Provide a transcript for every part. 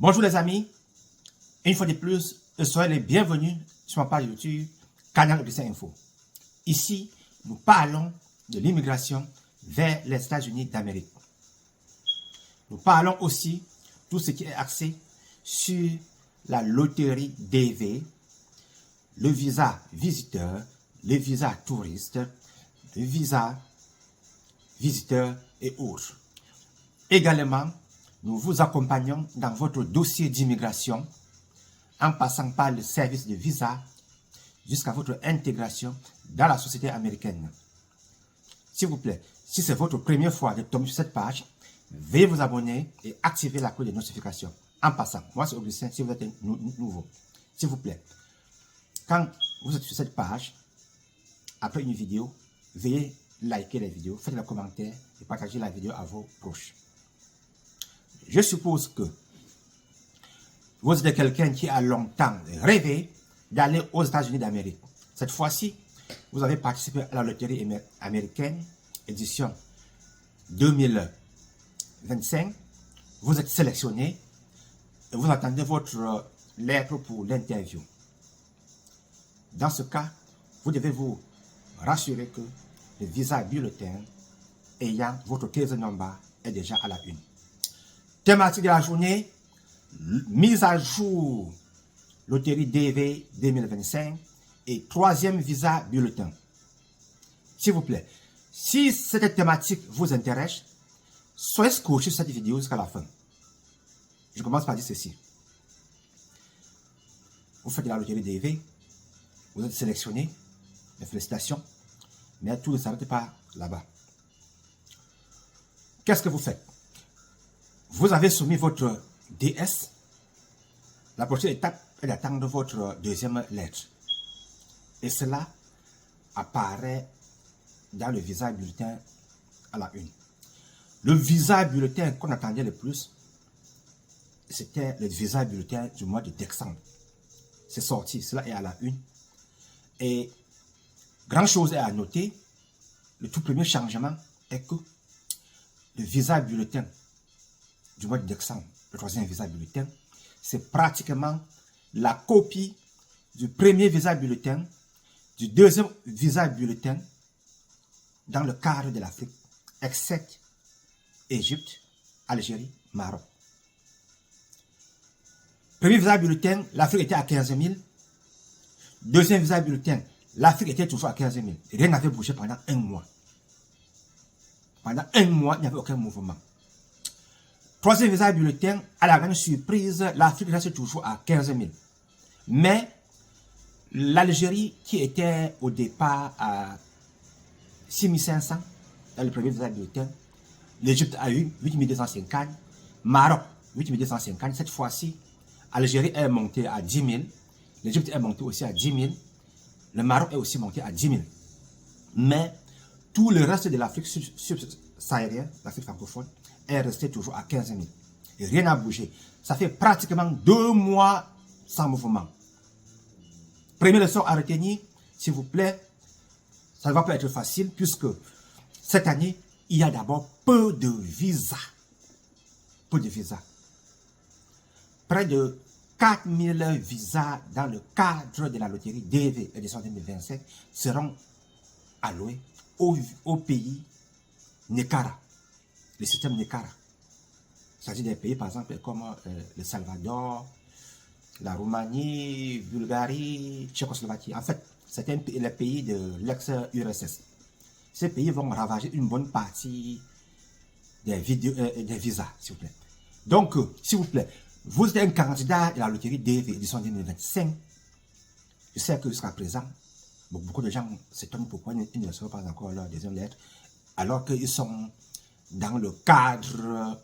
Bonjour les amis, une fois de plus, soyez les bienvenus sur ma page YouTube, Canal Augustin Info. Ici, nous parlons de l'immigration vers les États-Unis d'Amérique. Nous parlons aussi de tout ce qui est axé sur la loterie DV, le visa visiteur, le visa touriste, le visa visiteur et autres. Également, nous vous accompagnons dans votre dossier d'immigration en passant par le service de visa jusqu'à votre intégration dans la société américaine. S'il vous plaît, si c'est votre première fois de tomber sur cette page, veuillez vous abonner et activer la cloche de notification. En passant, moi c'est Augustin, si vous êtes nouveau, s'il vous plaît, quand vous êtes sur cette page, après une vidéo, veuillez liker la vidéo, faites le commentaire et partagez la vidéo à vos proches. Je suppose que vous êtes quelqu'un qui a longtemps rêvé d'aller aux États-Unis d'Amérique. Cette fois-ci, vous avez participé à la loterie américaine, édition 2025. Vous êtes sélectionné et vous attendez votre lettre pour l'interview. Dans ce cas, vous devez vous rassurer que le visa bulletin ayant votre case number est déjà à la une. Thématique de la journée, mise à jour loterie DV 2025 et troisième visa bulletin. S'il vous plaît, si cette thématique vous intéresse, soyez scotché sur cette vidéo jusqu'à la fin. Je commence par dire ceci. Vous faites de la loterie DV, vous êtes sélectionné, mes félicitations, mais tout ne s'arrête pas là-bas. Qu'est-ce que vous faites? Vous avez soumis votre DS. La prochaine étape est d'attendre votre deuxième lettre. Et cela apparaît dans le visa bulletin à la une. Le visa bulletin qu'on attendait le plus, c'était le visa bulletin du mois de décembre. C'est sorti, cela est à la une. Et grand chose est à noter, le tout premier changement est que le visa bulletin du mois de décembre, le troisième visa bulletin, c'est pratiquement la copie du premier visa bulletin, du deuxième visa bulletin dans le cadre de l'Afrique, excepté Égypte, Algérie, Maroc. Premier visa bulletin, l'Afrique était à 15 000. Deuxième visa bulletin, l'Afrique était toujours à 15 000. Rien n'avait bougé pendant un mois. Pendant un mois, il n'y avait aucun mouvement. Troisième visa bulletin, à la grande surprise, l'Afrique reste toujours à 15 000. Mais l'Algérie, qui était au départ à 6 500 dans le premier visa bulletin, l'Égypte a eu 8 250, Maroc 8 250. Cette fois-ci, l'Algérie est montée à 10 000, l'Égypte est montée aussi à 10 000, le Maroc est aussi monté à 10 000. Mais tout le reste de l'Afrique subsaharienne, l'Afrique francophone, est resté toujours à 15 000. Et rien n'a bougé. Ça fait pratiquement 2 mois sans mouvement. Première leçon à retenir, s'il vous plaît, ça ne va pas être facile puisque cette année, il y a d'abord peu de visas. Peu de visas. Près de 4 000 visas dans le cadre de la loterie DV édition 2025 seront alloués au pays Nekara. Le système Nekara. Il s'agit des pays, par exemple, comme le Salvador, la Roumanie, Bulgarie, Tchécoslovaquie. En fait, c'est les pays de l'ex-URSS. Ces pays vont ravager une bonne partie des visas, s'il vous plaît. Donc, s'il vous plaît, vous êtes un candidat de la loterie DV édition 2025. Je sais que jusqu'à présent, beaucoup de gens s'étonnent pourquoi ils ne reçoivent pas encore leur deuxième lettre, alors qu'ils sont dans le cadre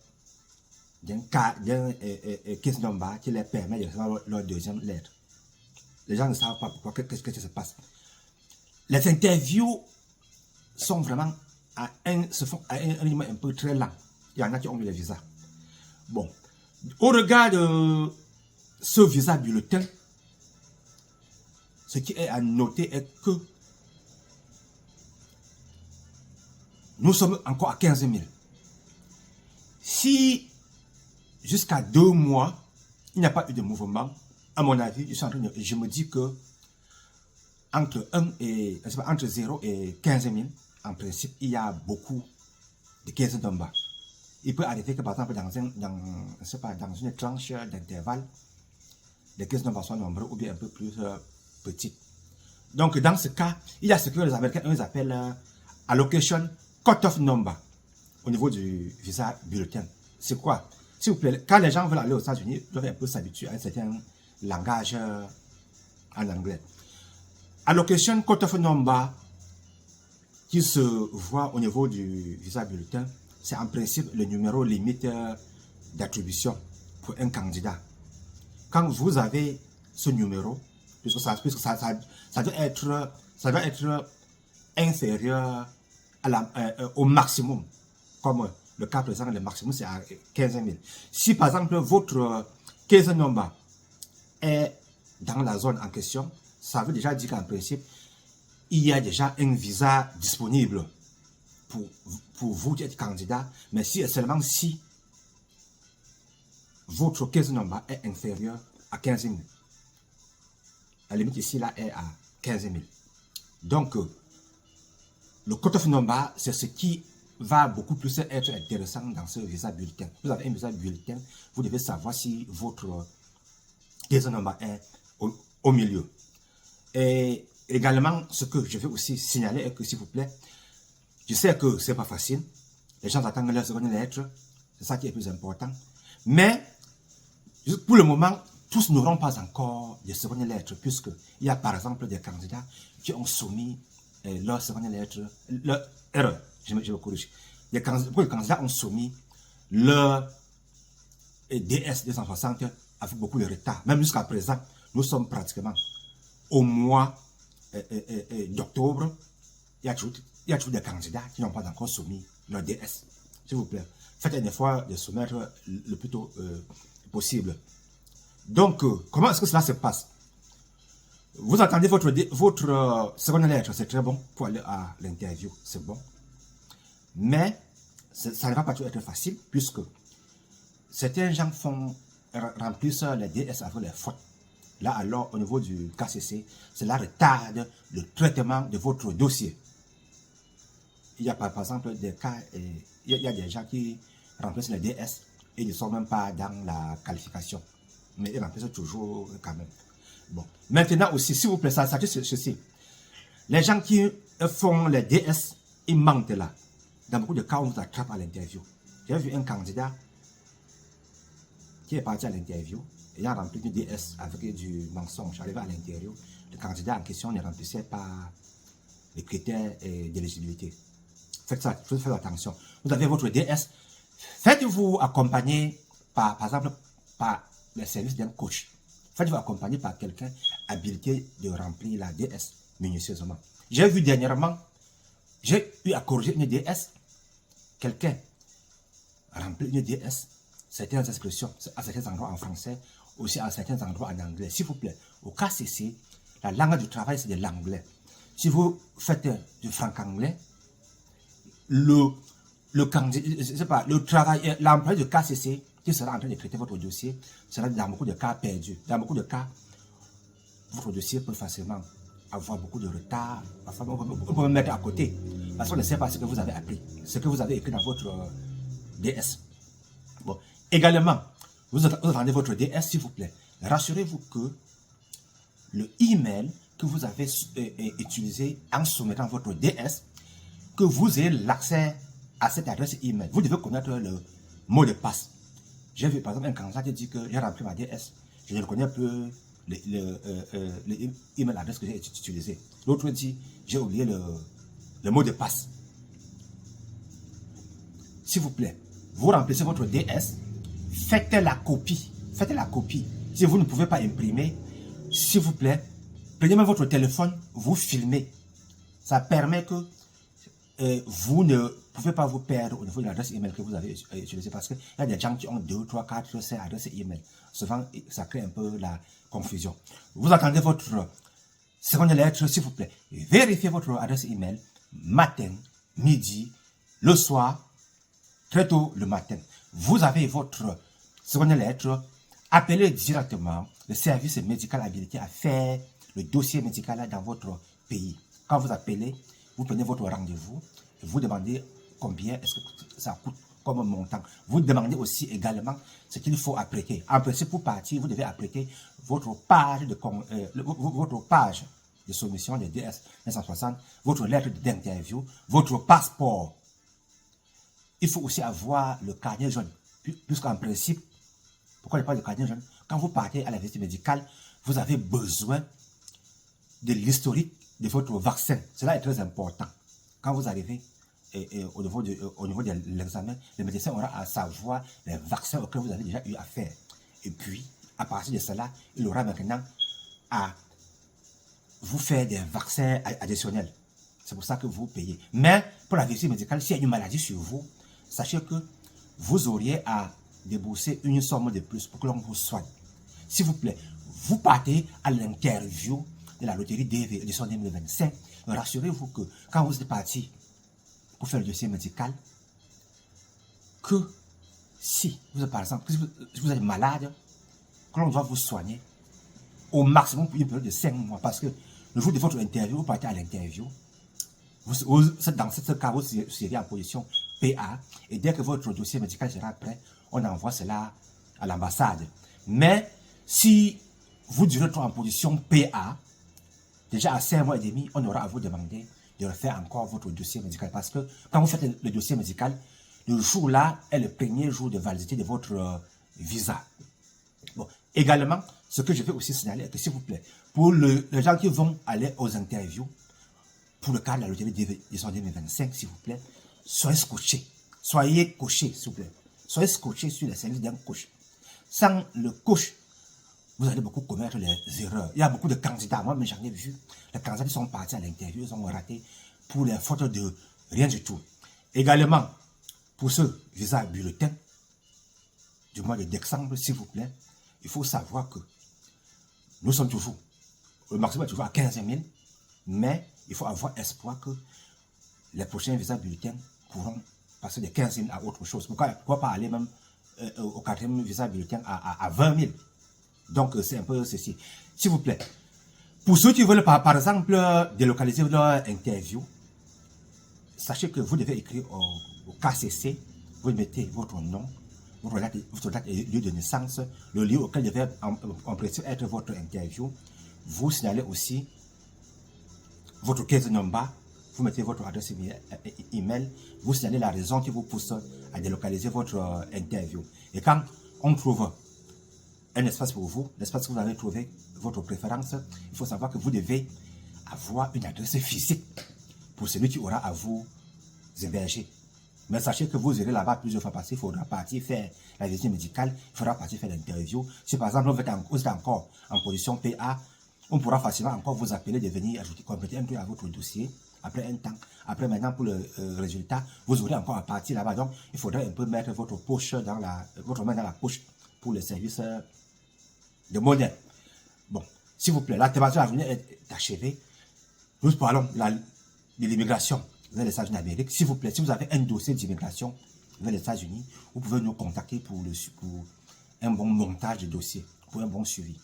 d'un case number qui leur permet de recevoir leur deuxième lettre. Les gens ne savent pas pourquoi, qu'est-ce que ça se passe. Les interviews sont vraiment se font à un rythme un peu très lent. Il y en a qui ont eu les visas. Bon, au regard de ce visa bulletin, ce qui est à noter est que nous sommes encore à 15 000. Si jusqu'à 2 mois, il n'y a pas eu de mouvement. À mon avis, je me dis que entre 0 et 15 000, en principe, il y a beaucoup de caisses d'en bas. Il peut arriver que, par exemple, dans une tranche d'intervalle, les caisses d'en bas soient nombreuses ou bien un peu plus petites. Donc, dans ce cas, il y a ce que les Américains appellent allocation cut-off number au niveau du visa bulletin. C'est quoi? S'il vous plaît, quand les gens veulent aller aux États-Unis, ils doivent un peu s'habituer à un certain langage en anglais. Allocation cut-off number qui se voit au niveau du visa bulletin, c'est en principe le numéro limite d'attribution pour un candidat. Quand vous avez ce numéro, puisque ça doit être inférieur au maximum, comme le cas présent, le maximum c'est à 15 000. Si par exemple votre case number est dans la zone en question, ça veut déjà dire qu'en principe, il y a déjà un visa disponible pour vous qui êtes candidat, mais seulement si votre case number est inférieur à 15 000. La limite ici là est à 15 000. Donc, le cut-off number, c'est ce qui va beaucoup plus être intéressant dans ce visa bulletin. Vous avez un visa bulletin, vous devez savoir si votre case number est au milieu. Et également, ce que je veux aussi signaler est que, s'il vous plaît, je sais que c'est pas facile. Les gens attendent leur seconde lettre. C'est ça qui est plus important. Mais, pour le moment, tous n'auront pas encore de seconde lettre, puisqu'il y a par exemple des candidats qui ont soumis leur seconde lettre, leur erreur, je me corrige. Beaucoup de candidats ont soumis leur DS 260 avec beaucoup de retard. Même jusqu'à présent, nous sommes pratiquement au mois d'octobre. Il y a toujours des candidats qui n'ont pas encore soumis leur DS. S'il vous plaît, faites un effort de soumettre le plus tôt possible. Donc, comment est-ce que cela se passe? Vous attendez votre seconde lettre, c'est très bon pour aller à l'interview, c'est bon. Mais, ça ne va pas toujours être facile, puisque certains gens remplissent les DS avec les fautes. Là, alors, au niveau du KCC, cela retarde le traitement de votre dossier. Il y a par exemple des cas, il y a des gens qui remplissent les DS et ils ne sont même pas dans la qualification. Mais ils remplissent toujours quand même. Bon. Maintenant aussi, s'il vous plaît, sachez ceci. Les gens qui font les DS, ils mentent là. Dans beaucoup de cas, on vous attrape à l'interview. J'ai vu un candidat qui est parti à l'interview, ayant rempli du DS avec du mensonge. Arrivé à l'interview, le candidat en question ne remplissait pas les critères d'éligibilité. Faites attention. Vous avez votre DS. Faites-vous accompagner par exemple, par les services d'un coach. Faites-vous accompagner par quelqu'un habilité de remplir la DS minutieusement. J'ai vu dernièrement, j'ai eu à corriger une DS. Quelqu'un remplit une DS, certaines expressions à certains endroits en français, aussi à certains endroits en anglais. S'il vous plaît, au KCC, la langue du travail, c'est de l'anglais. Si vous faites du franc-anglais, le travail, l'employé du KCC qui sera en train de traiter votre dossier sera dans beaucoup de cas perdu. Dans beaucoup de cas, votre dossier peut facilement avoir beaucoup de retard. Parfois, on peut me mettre à côté parce qu'on ne sait pas ce que vous avez appris, ce que vous avez écrit dans votre DS. Bon. Également, vous attendez votre DS, s'il vous plaît. Rassurez-vous que le email que vous avez utilisé en soumettant votre DS, que vous ayez l'accès à cette adresse email. Vous devez connaître le mot de passe. J'ai vu par exemple un candidat qui dit que j'ai rempli ma DS, je ne connais plus l'email adresse que j'ai utilisé. L'autre dit, j'ai oublié le mot de passe. S'il vous plaît, vous remplissez votre DS, faites la copie. Faites la copie. Si vous ne pouvez pas imprimer, s'il vous plaît, prenez même votre téléphone, vous filmez. Ça permet que vous ne pouvez pas vous perdre au niveau de l'adresse email que vous avez utilisée, parce qu'il y a des gens qui ont 2, 3, 4, 5 adresses email. Souvent, ça crée un peu la confusion. Vous attendez votre seconde lettre, s'il vous plaît. Vérifiez votre adresse email matin, midi, le soir, très tôt le matin. Vous avez votre seconde lettre appelez directement le service médical habilité à faire le dossier médical dans votre pays. Quand vous appelez, vous prenez votre rendez-vous, vous demandez combien est-ce que ça coûte comme montant. Vous demandez aussi également ce qu'il faut apprêter. En principe, pour partir, vous devez apprêter votre page de soumission de DS 960, votre lettre d'interview, votre passeport. Il faut aussi avoir le carnet jaune, puisqu'en principe, pourquoi je parle de carnet jaune? Quand vous partez à la visite médicale, vous avez besoin de l'historique de votre vaccin. Cela est très important. Quand vous arrivez au niveau de l'examen, le médecin aura à savoir les vaccins auxquels vous avez déjà eu affaire. Et puis, à partir de cela, il aura maintenant à vous faire des vaccins additionnels. C'est pour ça que vous payez. Mais pour la visite médicale, s'il y a une maladie sur vous, sachez que vous auriez à débourser une somme de plus pour que l'on vous soigne. S'il vous plaît, vous partez à l'interview de la loterie DV édition 2025. Rassurez-vous que quand vous êtes parti pour faire le dossier médical, que si vous êtes par exemple, si vous êtes malade, que l'on doit vous soigner au maximum pour une période de 5 mois. Parce que le jour de votre interview, vous partez à l'interview, dans ce cas, vous serez en position PA. Et dès que votre dossier médical sera prêt, on envoie cela à l'ambassade. Mais si vous durez trop en position PA, déjà à 5 mois et demi, on aura à vous demander de refaire encore votre dossier médical. Parce que quand vous faites le dossier médical, le jour-là est le premier jour de validité de votre visa. Bon, également, ce que je vais aussi signaler est que, s'il vous plaît, pour les gens qui vont aller aux interviews, pour le cas de la loterie d'édition 2025, s'il vous plaît, soyez scotchés. Soyez coachés, s'il vous plaît. Soyez scotchés sur les services d'un coach. Sans le coach, vous allez beaucoup commettre les erreurs. Il y a beaucoup de candidats, moi, mais j'en ai vu. Les candidats qui sont partis à l'interview, ils ont raté pour les fautes de rien du tout. Également, pour ce visa bulletin du mois de décembre, s'il vous plaît, il faut savoir que nous sommes toujours, le maximum est toujours à 15 000, mais il faut avoir espoir que les prochains visas bulletins pourront passer de 15 000 à autre chose. Pourquoi pas aller même au 4e visa bulletin à 20 000? Donc, c'est un peu ceci. S'il vous plaît, pour ceux qui veulent, par exemple, délocaliser leur interview, sachez que vous devez écrire au KCC, vous mettez votre nom, votre date et lieu de naissance, le lieu auquel devait en principe être votre interview. Vous signalez aussi votre case number, vous mettez votre adresse email, vous signalez la raison qui vous pousse à délocaliser votre interview. Et quand on trouve un espace pour vous, l'espace que vous avez trouvé, votre préférence, il faut savoir que vous devez avoir une adresse physique pour celui qui aura à vous héberger. Mais sachez que vous irez là-bas plusieurs fois parce qu'il faudra partir faire la visite médicale, il faudra partir faire l'interview. Si par exemple vous êtes encore en position PA, on pourra facilement encore vous appeler de venir ajouter, compléter un truc à votre dossier après un temps. Après maintenant pour le résultat, vous aurez encore à partir là-bas. Donc il faudrait un peu mettre votre main dans la poche pour le service de monnaie. Bon, s'il vous plaît, la thématique à venir est achevée. Nous parlons de l'immigration vers les États-Unis d'Amérique. S'il vous plaît, si vous avez un dossier d'immigration vers les États-Unis, vous pouvez nous contacter pour un bon montage de dossier, pour un bon suivi.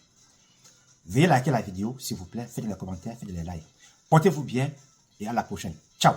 Veuillez liker la vidéo, s'il vous plaît, faites des commentaires, faites des likes. Portez-vous bien et à la prochaine. Ciao!